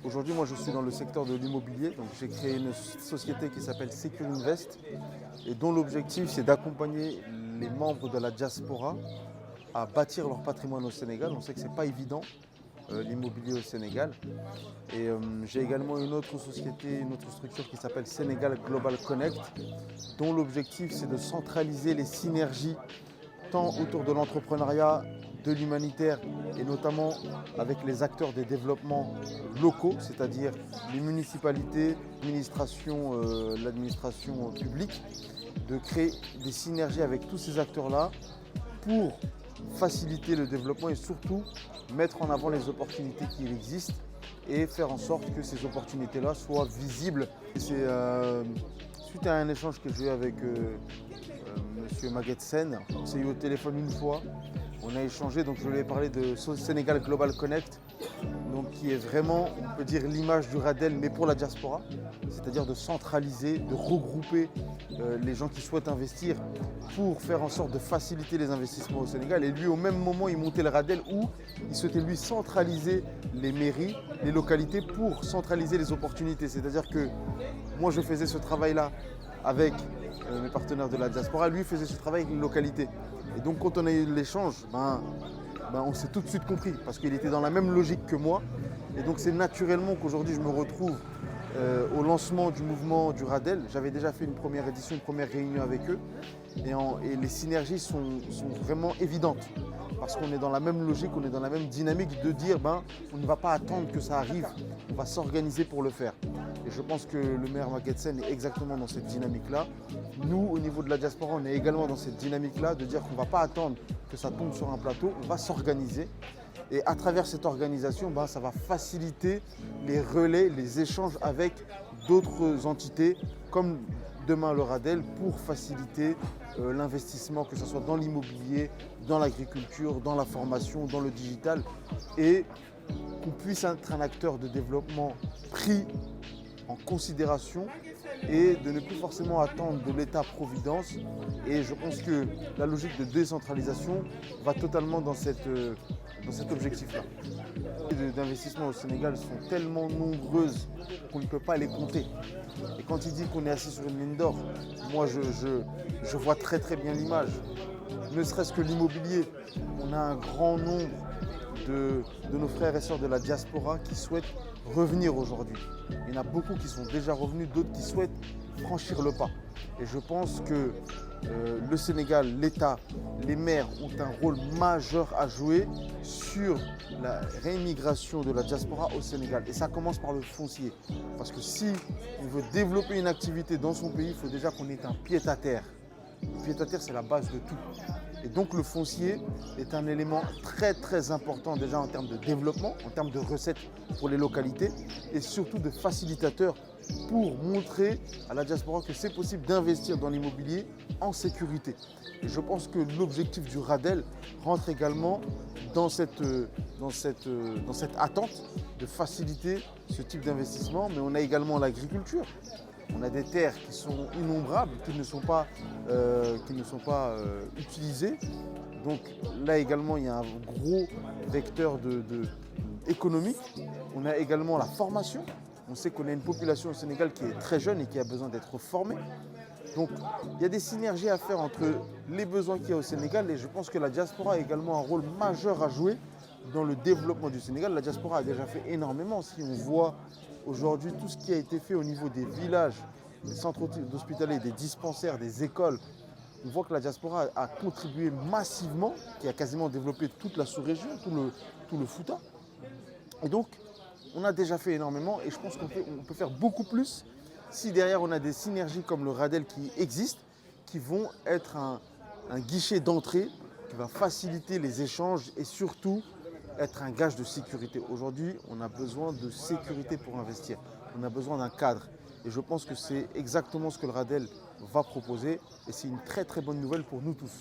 Aujourd'hui, moi, je suis dans le secteur de l'immobilier. Donc, j'ai créé une société qui s'appelle Secure Invest et dont l'objectif, c'est d'accompagner les membres de la diaspora à bâtir leur patrimoine au Sénégal. On sait que ce n'est pas évident, l'immobilier au Sénégal. Et j'ai également une autre société, une autre structure qui s'appelle Sénégal Global Connect, dont l'objectif, c'est de centraliser les synergies tant autour de l'entrepreneuriat, de l'humanitaire et notamment avec les acteurs des développements locaux, c'est-à-dire les municipalités, l'administration publique, de créer des synergies avec tous ces acteurs-là pour faciliter le développement et surtout mettre en avant les opportunités qui existent et faire en sorte que ces opportunités-là soient visibles. C'est suite à un échange que j'ai eu avec Monsieur Maguette-Sen, on s'est eu au téléphone une fois, on a échangé, donc je lui ai parlé de Sénégal Global Connect, donc qui est vraiment, on peut dire, l'image du Radel, mais pour la diaspora, c'est-à-dire de centraliser, de regrouper les gens qui souhaitent investir pour faire en sorte de faciliter les investissements au Sénégal. Et lui, au même moment, il montait le Radel où il souhaitait lui centraliser les mairies, les localités pour centraliser les opportunités. C'est-à-dire que moi, je faisais ce travail-là avec mes partenaires de la diaspora, lui faisait ce travail avec les localités. Et donc quand on a eu l'échange, on s'est tout de suite compris parce qu'il était dans la même logique que moi. Et donc c'est naturellement qu'aujourd'hui je me retrouve au lancement du mouvement du Radel. J'avais déjà fait une première édition, une première réunion avec eux. Et les synergies sont vraiment évidentes parce qu'on est dans la même logique, on est dans la même dynamique de dire on ne va pas attendre que ça arrive, on va s'organiser pour le faire. Et je pense que le maire Maguette-Sen est exactement dans cette dynamique-là. Nous, au niveau de la diaspora, on est également dans cette dynamique-là de dire qu'on ne va pas attendre que ça tombe sur un plateau, on va s'organiser. Et à travers cette organisation, ça va faciliter les relais, les échanges avec d'autres entités comme demain le Radel pour faciliter l'investissement, que ce soit dans l'immobilier, dans l'agriculture, dans la formation, dans le digital et qu'on puisse être un acteur de développement pris en considération et de ne plus forcément attendre de l'État-providence. Et je pense que la logique de décentralisation va totalement dans cet objectif-là. Les d'investissement au Sénégal sont tellement nombreuses qu'on ne peut pas les compter. Et quand il dit qu'on est assis sur une mine d'or, moi je vois très très bien l'image. Ne serait-ce que l'immobilier, on a un grand nombre de nos frères et sœurs de la diaspora qui souhaitent revenir aujourd'hui. Il y en a beaucoup qui sont déjà revenus, d'autres qui souhaitent franchir le pas. Et je pense que le Sénégal, l'État, les maires ont un rôle majeur à jouer sur la réimmigration de la diaspora au Sénégal. Et ça commence par le foncier. Parce que si on veut développer une activité dans son pays, il faut déjà qu'on ait un pied-à-terre. Le pied-à-terre, c'est la base de tout. Et donc le foncier est un élément très très important déjà en termes de développement, en termes de recettes pour les localités et surtout de facilitateur pour montrer à la diaspora que c'est possible d'investir dans l'immobilier en sécurité. Et je pense que l'objectif du Radel rentre également dans cette attente de faciliter ce type d'investissement, mais on a également l'agriculture. On a des terres qui sont innombrables, qui ne sont pas utilisées. Donc là également, il y a un gros vecteur économique. On a également la formation. On sait qu'on a une population au Sénégal qui est très jeune et qui a besoin d'être formée. Donc il y a des synergies à faire entre les besoins qu'il y a au Sénégal et je pense que la diaspora a également un rôle majeur à jouer dans le développement du Sénégal. La diaspora a déjà fait énormément. Si on voit aujourd'hui tout ce qui a été fait au niveau des villages, des centres hospitaliers, des dispensaires, des écoles, on voit que la diaspora a contribué massivement, qui a quasiment développé toute la sous-région, tout le Fouta. Et donc, on a déjà fait énormément et je pense qu'on peut faire beaucoup plus si derrière on a des synergies comme le Radel qui existent, qui vont être un guichet d'entrée, qui va faciliter les échanges et surtout être un gage de sécurité. Aujourd'hui, on a besoin de sécurité pour investir. On a besoin d'un cadre. Et je pense que c'est exactement ce que le Radel va proposer. Et c'est une très très bonne nouvelle pour nous tous.